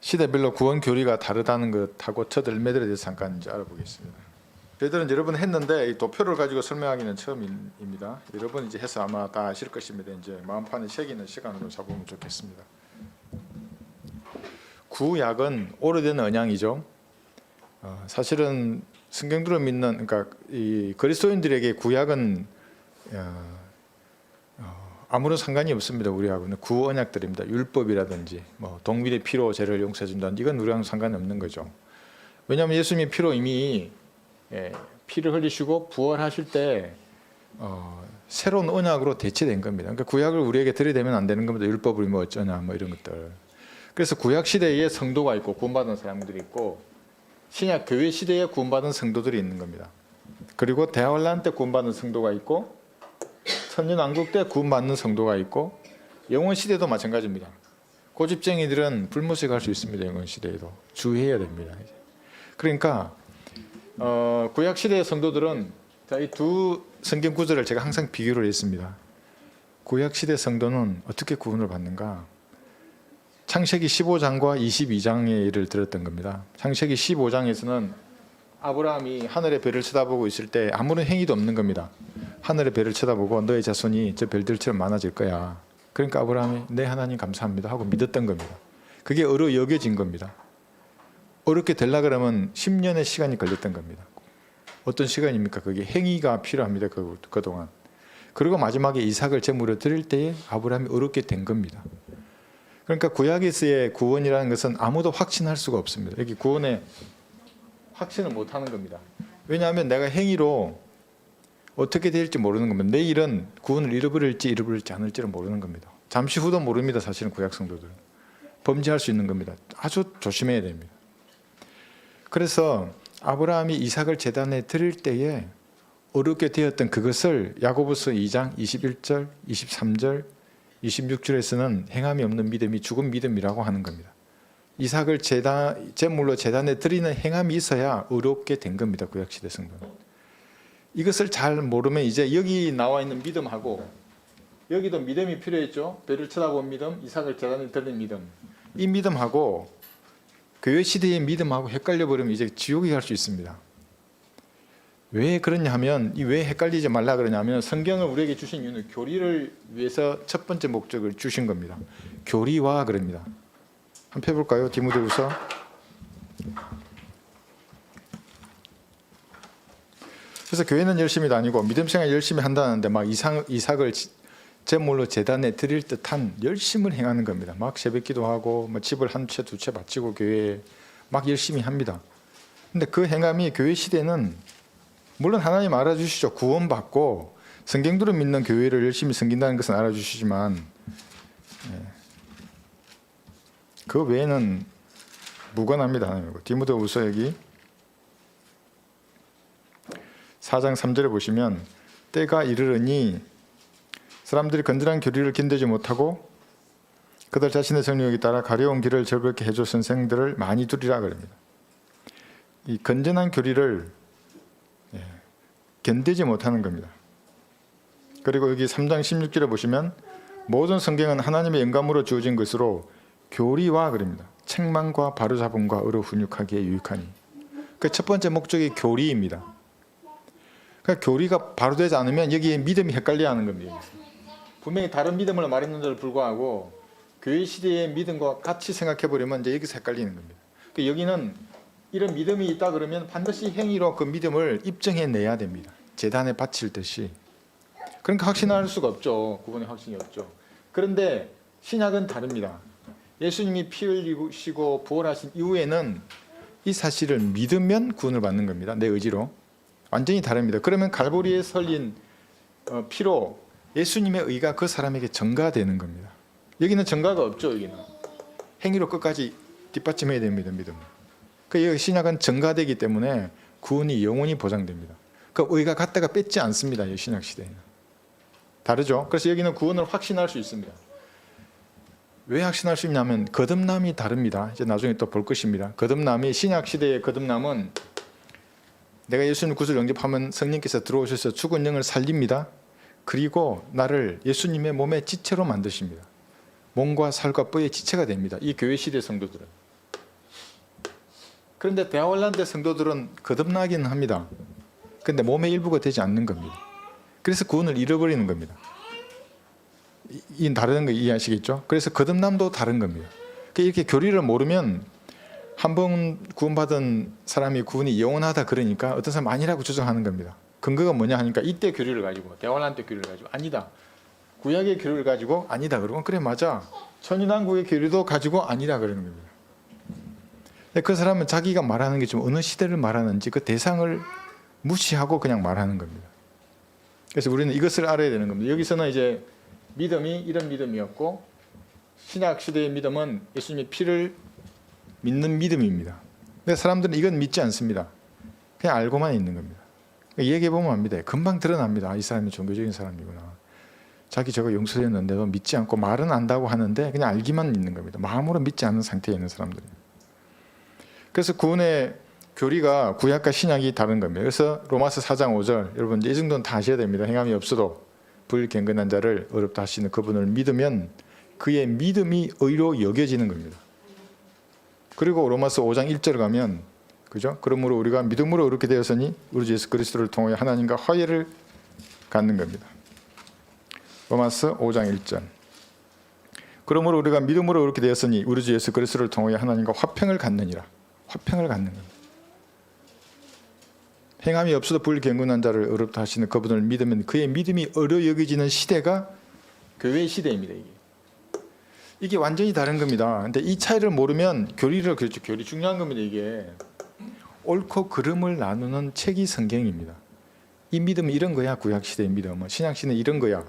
시대별로 구원 교리가 다르다는 것하고 첫 열매들에 대해서 잠깐 이제 알아보겠습니다. 저희들은 여러 번 했는데 이 도표를 가지고 설명하기는 처음입니다. 여러분 이제 해서 아마 다 아실 것입니다. 이제 마음판에 새기는 시간으로 잡으면 좋겠습니다. 구약은 오래된 언약이죠. 사실은 성경들을 믿는, 그러니까 이 그리스도인들에게 구약은 아무런 상관이 없습니다. 우리하고는 구언약들입니다. 율법이라든지 뭐 동물의 피로 죄를 용서해 준다는 이건 우리랑 상관이 없는 거죠. 왜냐하면 예수님이 피로 이미 피를 흘리시고 부활하실 때 새로운 언약으로 대체된 겁니다. 그러니까 구약을 우리에게 들이대면 안 되는 겁니다. 율법을 뭐 어쩌냐 뭐 이런 것들. 그래서 구약 시대에 성도가 있고 구원받은 사람들이 있고 신약 교회 시대에 구원받은 성도들이 있는 겁니다. 그리고 대환란 때 구원받은 성도가 있고 천년왕국 때 구원받는 성도가 있고 영원 시대도 마찬가지입니다. 고집쟁이들은 불모색할 수 있습니다. 영원 시대에도 주의해야 됩니다. 그러니까 구약 시대의 성도들은 이 두 성경 구절을 제가 항상 비교를 했습니다. 구약 시대 성도는 어떻게 구원을 받는가? 창세기 15장과 22장의 예를 들었던 겁니다. 창세기 15장에서는 아브라함이 하늘의 별을 쳐다보고 있을 때 아무런 행위도 없는 겁니다. 하늘의 별을 쳐다보고 너의 자손이 저 별들처럼 많아질 거야. 그러니까 아브라함이 네 하나님 감사합니다 하고 믿었던 겁니다. 그게 어려 여겨진 겁니다. 어렵게 되려고 그러면 10년의 시간이 걸렸던 겁니다. 어떤 시간입니까? 그게 행위가 필요합니다. 그동안. 그리고 마지막에 이삭을 제물로 드릴 때에 아브라함이 어렵게 된 겁니다. 그러니까 구약에서의 구원이라는 것은 아무도 확신할 수가 없습니다. 여기 구원에 확신을 못하는 겁니다. 왜냐하면 내가 행위로 어떻게 될지 모르는 겁니다. 내일은 구원을 잃어버릴지 않을지를 모르는 겁니다. 잠시 후도 모릅니다. 사실은 구약 성도들은. 범죄할 수 있는 겁니다. 아주 조심해야 됩니다. 그래서 아브라함이 이삭을 제단에 드릴 때에 어렵게 되었던 그것을 야고보서 2장 21절, 23절, 26절에서는 행함이 없는 믿음이 죽은 믿음이라고 하는 겁니다. 이삭을 제물로 제단에 드리는 행함이 있어야 어렵게 된 겁니다. 구약시대 성도는. 이것을 잘 모르면 이제 여기 나와 있는 믿음하고 여기도 믿음이 필요했죠. 별을 쳐다본 믿음, 이삭을 제단에 드리는 믿음. 이 믿음하고 교회 시대의 믿음하고 헷갈려 버리면 이제 지옥에 갈 수 있습니다. 왜 그러냐 하면, 왜 헷갈리지 말라 그러냐면 성경을 우리에게 주신 이유는 교리를 위해서 첫 번째 목적을 주신 겁니다. 교리와 그럽니다. 한번 펴볼까요? 디모데후서. 그래서 교회는 열심히 다니고 믿음 생활 열심히 한다는데 막 이삭을 제물로 제단에 드릴 듯한 열심을 행하는 겁니다. 막 새벽기도 하고 뭐 집을 한 채 두 채 바치고 교회에 막 열심히 합니다. 근데 그 행함이 교회 시대는 물론 하나님 알아주시죠. 구원받고 성경들을 믿는 교회를 열심히 섬긴다는 것은 알아주시지만 그 외에는 무관합니다. 디모데후서 여기 4장 3절에 보시면 때가 이르르니 사람들이 건전한 교리를 견디지 못하고 그들 자신의 정욕에 따라 가려운 길을 즐겁게 해줄 선생들을 많이 두리라 그럽니다. 이 건전한 교리를 견디지 못하는 겁니다. 그리고 여기 3장 16절에 보시면 모든 성경은 하나님의 영감으로 주어진 것으로 교리와 그럽니다. 책망과 바로잡음과 의로 훈육하기에 유익하니. 그 첫 번째 목적이 교리입니다. 그러니까 교리가 바로 되지 않으면 여기에 믿음이 헷갈려하는 겁니다. 분명히 다른 믿음을 말했는데도 불구하고 교회 시대의 믿음과 같이 생각해버리면 이제 여기서 헷갈리는 겁니다. 그러니까 여기는 이런 믿음이 있다 그러면 반드시 행위로 그 믿음을 입증해내야 됩니다. 제단에 바칠 듯이. 그러니까 확신할 수가 없죠. 구원의 확신이 없죠. 그런데 신약은 다릅니다. 예수님이 피 흘리시고 부활하신 이후에는 이 사실을 믿으면 구원을 받는 겁니다. 내 의지로. 완전히 다릅니다. 그러면 갈보리에 설린 피로 예수님의 의가 그 사람에게 전가되는 겁니다. 여기는 전가가 없죠. 여기는 행위로 끝까지 뒷받침해야 됩니다. 믿음. 그 신약은 전가되기 때문에 구원이 영원히 보장됩니다. 그 의가 갔다가 뺏지 않습니다. 신약 시대에는 다르죠. 그래서 여기는 구원을 확신할 수 있습니다. 왜 확신할 수 있냐면 거듭남이 다릅니다. 이제 나중에 또 볼 것입니다. 거듭남이 신약 시대의 거듭남은 내가 예수님 구주를 영접하면 성령께서 들어오셔서 죽은 영을 살립니다. 그리고 나를 예수님의 몸의 지체로 만드십니다. 몸과 살과 뼈의 지체가 됩니다. 이 교회 시대 성도들은. 그런데 대화환란 때 성도들은 거듭나기는 합니다. 그런데 몸의 일부가 되지 않는 겁니다. 그래서 구원을 잃어버리는 겁니다. 이 다른 거 이해하시겠죠? 그래서 거듭남도 다른 겁니다. 이렇게 교리를 모르면 한 번 구원받은 사람이 구원이 영원하다 그러니까 어떤 사람 아니라고 주장하는 겁니다. 근거가 뭐냐 하니까 이때 교리를 가지고 대환란 때 교리를 가지고 아니다. 구약의 교리를 가지고 아니다 그러면 그래 맞아. 천인왕국의 교리도 가지고 아니라 그러는 겁니다. 그 사람은 자기가 말하는 게 좀 어느 시대를 말하는지 그 대상을 무시하고 그냥 말하는 겁니다. 그래서 우리는 이것을 알아야 되는 겁니다. 여기서는 이제 믿음이 이런 믿음이었고 신약 시대의 믿음은 예수님의 피를 믿는 믿음입니다. 근데 사람들은 이건 믿지 않습니다. 그냥 알고만 있는 겁니다. 얘기해 보면 압니다. 금방 드러납니다. 이 사람이 종교적인 사람이구나. 자기 저거 용서됐는데도 믿지 않고 말은 안다고 하는데 그냥 알기만 있는 겁니다. 마음으로 믿지 않는 상태에 있는 사람들입니다. 그래서 구원의 교리가 구약과 신약이 다른 겁니다. 그래서 로마서 4장 5절 여러분 이 정도는 다 아셔야 됩니다. 행함이 없어도 불경건한 자를 어렵다 하시는 그분을 믿으면 그의 믿음이 의로 여겨지는 겁니다. 그리고 로마서 5장 1절 가면 그죠? 그러므로 우리가 믿음으로 이렇게 되었으니 우리 주 예수 그리스도를 통하여 하나님과 화해를 갖는 겁니다. 로마서 5장 1절. 그러므로 우리가 믿음으로 이렇게 되었으니 우리 주 예수 그리스도를 통하여 하나님과 화평을 갖느니라. 화평을 갖는 겁니다. 행함이 없어도 불경건한 자를 어렵다 하시는 그분을 믿으면 그의 믿음이 어려 여겨지는 시대가 교회의 시대입니다. 이게 완전히 다른 겁니다. 근데 이 차이를 모르면 교리를 그렇죠. 교리 중요한 겁니다. 이게 옳고 그름을 나누는 책이 성경입니다. 이 믿음은 이런 거야. 구약 시대의 믿음은 신약 시대는 이런 거야.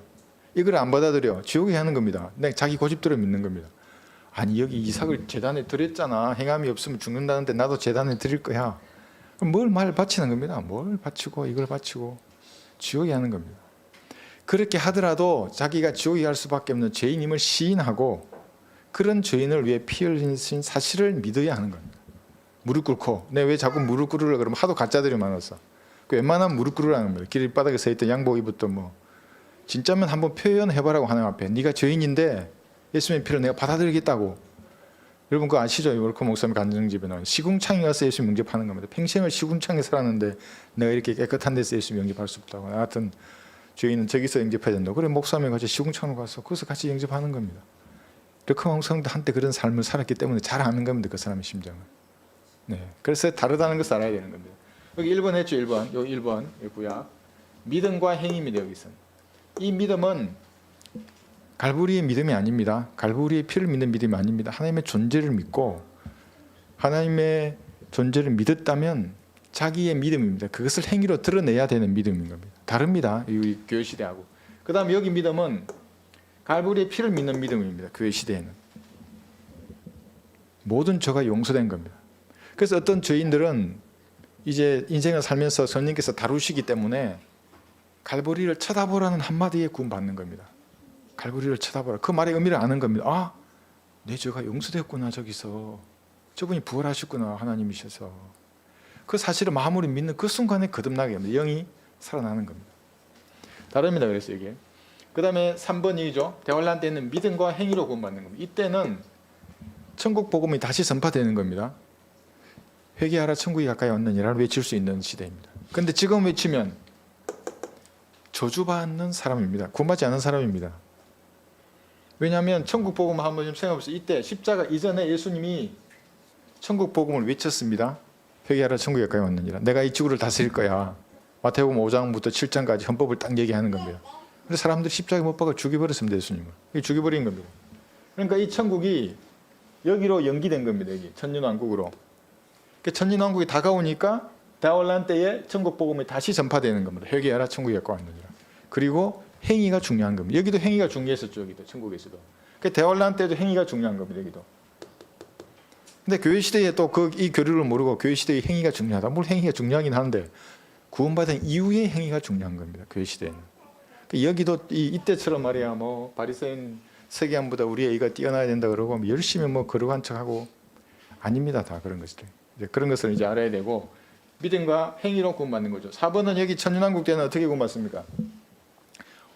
이걸 안 받아들여 지옥에 하는 겁니다. 내가 자기 고집대로 믿는 겁니다. 아니 여기 이삭을 제단에 드렸잖아. 행함이 없으면 죽는다는데 나도 제단에 드릴 거야. 그럼 뭘 말 바치는 겁니다. 뭘 바치고 이걸 바치고 지옥에 하는 겁니다. 그렇게 하더라도 자기가 지옥에 갈 수밖에 없는 죄인임을 시인하고 그런 죄인을 위해 피 흘리신 사실을 믿어야 하는 겁니다. 무릎 꿇고 내가 왜 자꾸 무릎 꿇으려 그러면 하도 가짜들이 많아서 웬만하면 무릎 ቁ르라는 겁니다. 길바닥에 서 있던 양복 입었던 뭐 진짜면 한번 표현해보라고 하나님 앞에 네가 죄인인데 예수님의 피를 내가 받아들이겠다고. 여러분 그거 아시죠? 월커 목사님 간증집에는 시궁창에 가서 예수 영접하는 겁니다. 평생을 시궁창에 살았는데 내가 이렇게 깨끗한 데서 예수 영접할 수 없다고. 나 같은 죄인은 저기서 영접해야 된다고. 그래 목사님이 같이 시궁창으로 가서 거기서 같이 영접하는 겁니다. 월커 목사님도 한때 그런 삶을 살았기 때문에 잘 아는 겁니다. 그 사람의 심정을. 네. 그래서 다르다는 것을 알아야 되는 겁니다. 여기 1번 했죠. 1번. 여기 1번 구약. 믿음과 행위입니다. 여기서는. 이 믿음은 갈보리의 믿음이 아닙니다. 갈보리의 피를 믿는 믿음이 아닙니다. 하나님의 존재를 믿고 하나님의 존재를 믿었다면 자기의 믿음입니다. 그것을 행위로 드러내야 되는 믿음인 겁니다. 다릅니다. 이 교회 시대하고. 그 다음에 여기 믿음은 갈보리의 피를 믿는 믿음입니다. 교회 시대에는. 모든 죄가 용서된 겁니다. 그래서 어떤 죄인들은 이제 인생을 살면서 성령께서 다루시기 때문에 갈보리를 쳐다보라는 한마디에 구원받는 겁니다. 갈보리를 쳐다보라. 그 말의 의미를 아는 겁니다. 아, 내 죄가 용서되었구나. 저기서 저분이 부활하셨구나. 하나님이셔서. 그 사실을 마음으로 믿는 그 순간에 거듭나게 합니다. 영이 살아나는 겁니다. 다릅니다. 그래서 이게. 그 다음에 3번이죠. 대환란 때는 믿음과 행위로 구원받는 겁니다. 이때는 천국 복음이 다시 전파되는 겁니다. 회개하라 천국이 가까이 왔느니라 외칠 수 있는 시대입니다. 그런데 지금 외치면 저주받는 사람입니다. 구원받지 않은 사람입니다. 왜냐하면 천국 복음 한번 좀 생각해보세요. 이때 십자가 이전에 예수님이 천국 복음을 외쳤습니다. 회개하라 천국이 가까이 왔느니라. 내가 이 지구를 다스릴 거야. 마태복음 5장부터 7장까지 헌법을 딱 얘기하는 겁니다. 그래서 사람들이 십자가에 못 박아 죽여버렸습니다. 예수님을. 죽여버린 겁니다. 그러니까 이 천국이 여기로 연기된 겁니다. 여기 천년왕국으로. 천년왕국이 다가오니까 대환란 때에 천국 복음이 다시 전파되는 겁니다. 회개하라 천국이 가까이 왔느니라. 그리고 행위가 중요한 겁니다. 여기도 행위가 중요했었죠. 여기도 천국에서도. 대환란 때도 행위가 중요한 겁니다. 여기도. 근데 교회 시대에 또 이 교리를 모르고 교회 시대의 행위가 중요하다. 물론 행위가 중요하긴 한데 구원받은 이후의 행위가 중요한 겁니다. 교회 시대에는. 여기도 이때처럼 말이야 뭐 바리새인 서기관보다 우리의 의가 뛰어나야 된다 그러고 열심히 뭐 거룩한 척하고 아닙니다. 다 그런 것들. 이제 그런 것을 이제 알아야 되고 믿음과 행위로 구원받는 거죠. 4번은 여기 천년왕국 때는 어떻게 구원받습니까?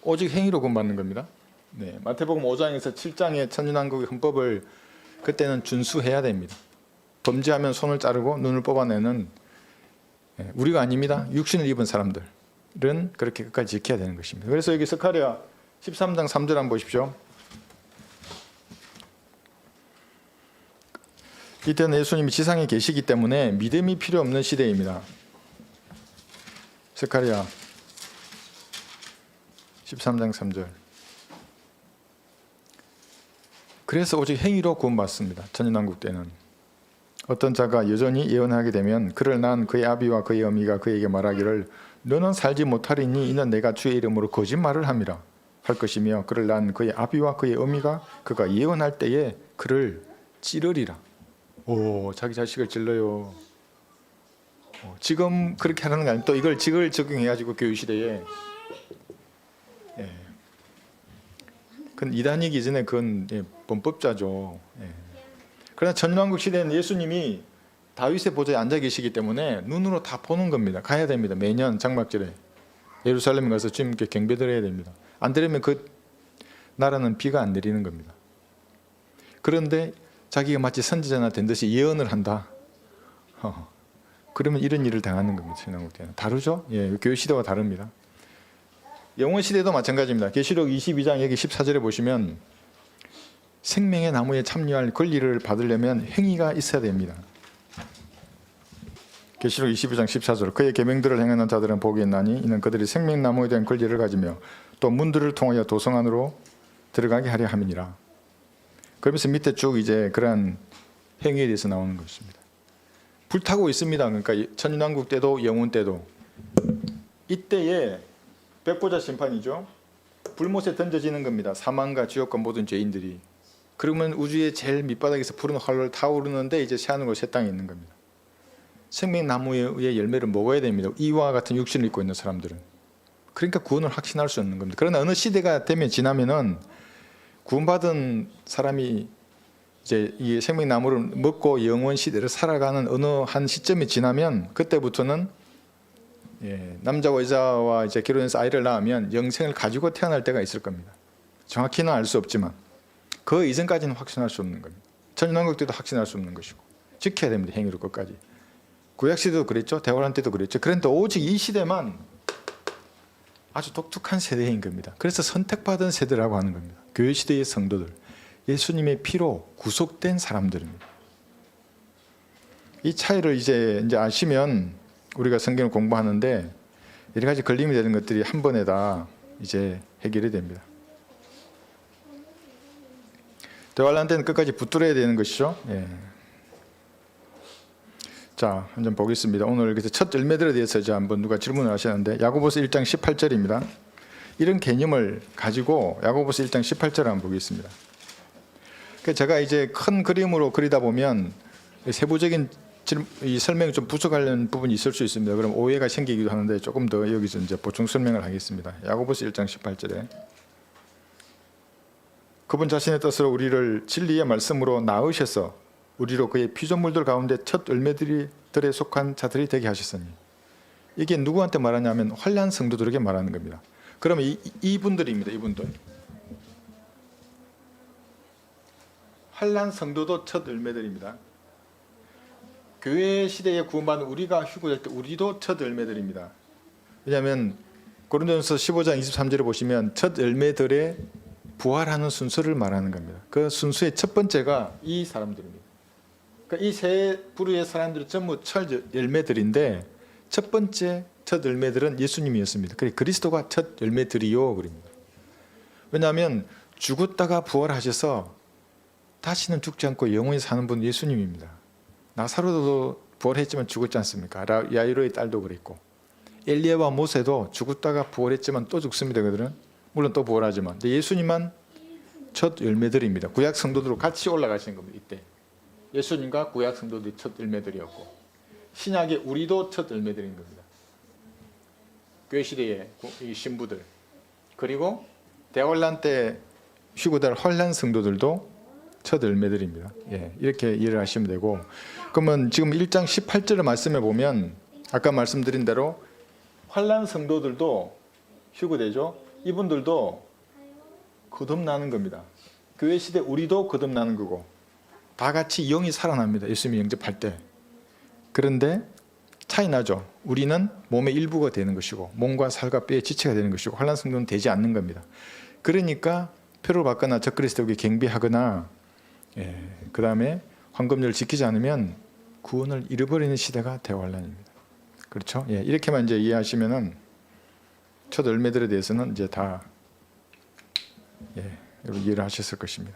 오직 행위로 구원받는 겁니다. 네, 마태복음 5장에서 7장의 천년왕국의 헌법을 그때는 준수해야 됩니다. 범죄하면 손을 자르고 눈을 뽑아내는 우리가 아닙니다. 육신을 입은 사람들은 그렇게 끝까지 지켜야 되는 것입니다. 그래서 여기 스가랴 13장 3절 한번 보십시오. 이때는 예수님이 지상에 계시기 때문에 믿음이 필요 없는 시대입니다. 스가랴 13장 3절. 그래서 오직 행위로 구원받습니다. 천년왕국 때는 어떤 자가 여전히 예언하게 되면 그를 낳은 그의 아비와 그의 어미가 그에게 말하기를 너는 살지 못하리니 이는 내가 주의 이름으로 거짓말을 함이라 할 것이며 그를 낳은 그의 아비와 그의 어미가 그가 예언할 때에 그를 찌르리라. 오, 자기 자식을 찔러요. 지금 그렇게 하는 게 아니고 또 이걸 적용해가지고 교육 시대에 그건 이단이기 전에 그건 범법자죠. 그러나 천년왕국 시대에는 예수님이 다윗의 보좌에 앉아 계시기 때문에 눈으로 다 보는 겁니다. 가야 됩니다. 매년 장막절에 예루살렘에 가서 주님께 경배드려야 됩니다. 안 드리면 그 나라는 비가 안 내리는 겁니다. 그런데 자기가 마치 선지자나 된 듯이 예언을 한다. 그러면 이런 일을 당하는 겁니다. 천년왕국 때는 다르죠? 교회 시대와 다릅니다. 영원 시대도 마찬가지입니다. 계시록 22장 여기 14절에 보시면 생명의 나무에 참여할 권리를 받으려면 행위가 있어야 됩니다. 계시록 22장 14절 그의 계명들을 행하는 자들은 복이 있나니 이는 그들이 생명나무에 대한 권리를 가지며 또 문들을 통하여 도성 안으로 들어가게 하려 함이니라. 그러면서 밑에 쭉 이제 그러한 행위에 대해서 나오는 것입니다. 불타고 있습니다. 그러니까 천년왕국 때도 영원 때도 이때에 백보자 심판이죠. 불못에 던져지는 겁니다. 사망과 지옥과 모든 죄인들이. 그러면 우주의 제일 밑바닥에서 푸른 활로 타오르는데 이제 새하늘과 새 땅에 있는 겁니다. 생명나무의 열매를 먹어야 됩니다. 이와 같은 육신을 입고 있는 사람들은. 그러니까 구원을 확신할 수 있는 겁니다. 그러나 어느 시대가 되면 지나면은 구원받은 사람이 이제 이 생명나무를 먹고 영원 시대를 살아가는 어느 한 시점이 지나면 그때부터는 남자와 여자와 이제 결혼해서 아이를 낳으면 영생을 가지고 태어날 때가 있을 겁니다. 정확히는 알 수 없지만 그 이전까지는 확신할 수 없는 겁니다. 천년왕국 때도 확신할 수 없는 것이고 지켜야 됩니다. 행위로 끝까지. 구약시대도 그랬죠. 대화란 때도 그랬죠. 그런데 오직 이 시대만 아주 독특한 세대인 겁니다. 그래서 선택받은 세대라고 하는 겁니다. 교회 시대의 성도들, 예수님의 피로 구속된 사람들입니다. 이 차이를 이제 아시면 우리가 성경을 공부하는데 여러 가지 걸림이 되는 것들이 한 번에 다 이제 해결이 됩니다. 대화할 때는 끝까지 붙들어야 되는 것이죠. 자, 한번 보겠습니다. 오늘 그래서 첫 열매들에 대해서 이제 한번 누가 질문을 하시는데 야고보서 1장 18절입니다. 이런 개념을 가지고 야고보서 1장 18절을 한번 보겠습니다. 제가 이제 큰 그림으로 그리다 보면 세부적인 이 설명이 좀 부족하는 부분이 있을 수 있습니다. 그럼 오해가 생기기도 하는데 조금 더 여기서 이제 보충 설명을 하겠습니다. 야고보서 1장 18절에 그분 자신의 뜻으로 우리를 진리의 말씀으로 낳으셔서 우리로 그의 피조물들 가운데 첫 열매들에 속한 자들이 되게 하셨으니 이게 누구한테 말하냐면 환난 성도들에게 말하는 겁니다. 그러면 이분들입니다. 이분들 환난 성도도 첫 열매들입니다. 교회 시대에 구원받은 우리가 휴거될 때 우리도 첫 열매들입니다. 왜냐하면 고린도전서 15장 23절에 보시면 첫 열매들의 부활하는 순서를 말하는 겁니다. 그 순서의 첫 번째가 이 사람들입니다. 그러니까 이 세 부류의 사람들은 전부 첫 열매들인데 첫 번째 첫 열매들은 예수님이었습니다. 그래서 그리스도가 첫 열매들이요 그럽니다. 왜냐하면 죽었다가 부활하셔서 다시는 죽지 않고 영원히 사는 분은 예수님입니다. 나사로도 부활했지만 죽었지 않습니까? 야이로의 딸도 그랬고 엘리야와 모세도 죽었다가 부활했지만 또 죽습니다. 그들은 물론 또 부활하지만 근데 예수님만 첫 열매들입니다. 구약 성도들로 같이 올라가시는 겁니다. 이때 예수님과 구약 성도들이 첫 열매들이었고 신약의 우리도 첫 열매들인 겁니다. 교회 시대의 이 신부들 그리고 대환란 때 휴거될 환난 성도들도 첫 열매들입니다. 이렇게 이해를 하시면 되고 그러면 지금 1장 18절의 말씀에 보면 아까 말씀드린 대로 환난 성도들도 휴거되죠. 이분들도 거듭나는 겁니다. 교회 시대 우리도 거듭나는 거고 다 같이 영이 살아납니다. 예수님이 영접할 때. 그런데 차이 나죠. 우리는 몸의 일부가 되는 것이고 몸과 살과 뼈의 지체가 되는 것이고 환난 성도는 되지 않는 겁니다. 그러니까 표를 받거나 적그리스도에게 경배하거나 그 다음에 황금률을 지키지 않으면 구원을 잃어버리는 시대가 대환란입니다. 그렇죠? 이렇게만 이제 이해하시면은 첫 열매들에 대해서는 이제 다 이해를 하셨을 것입니다.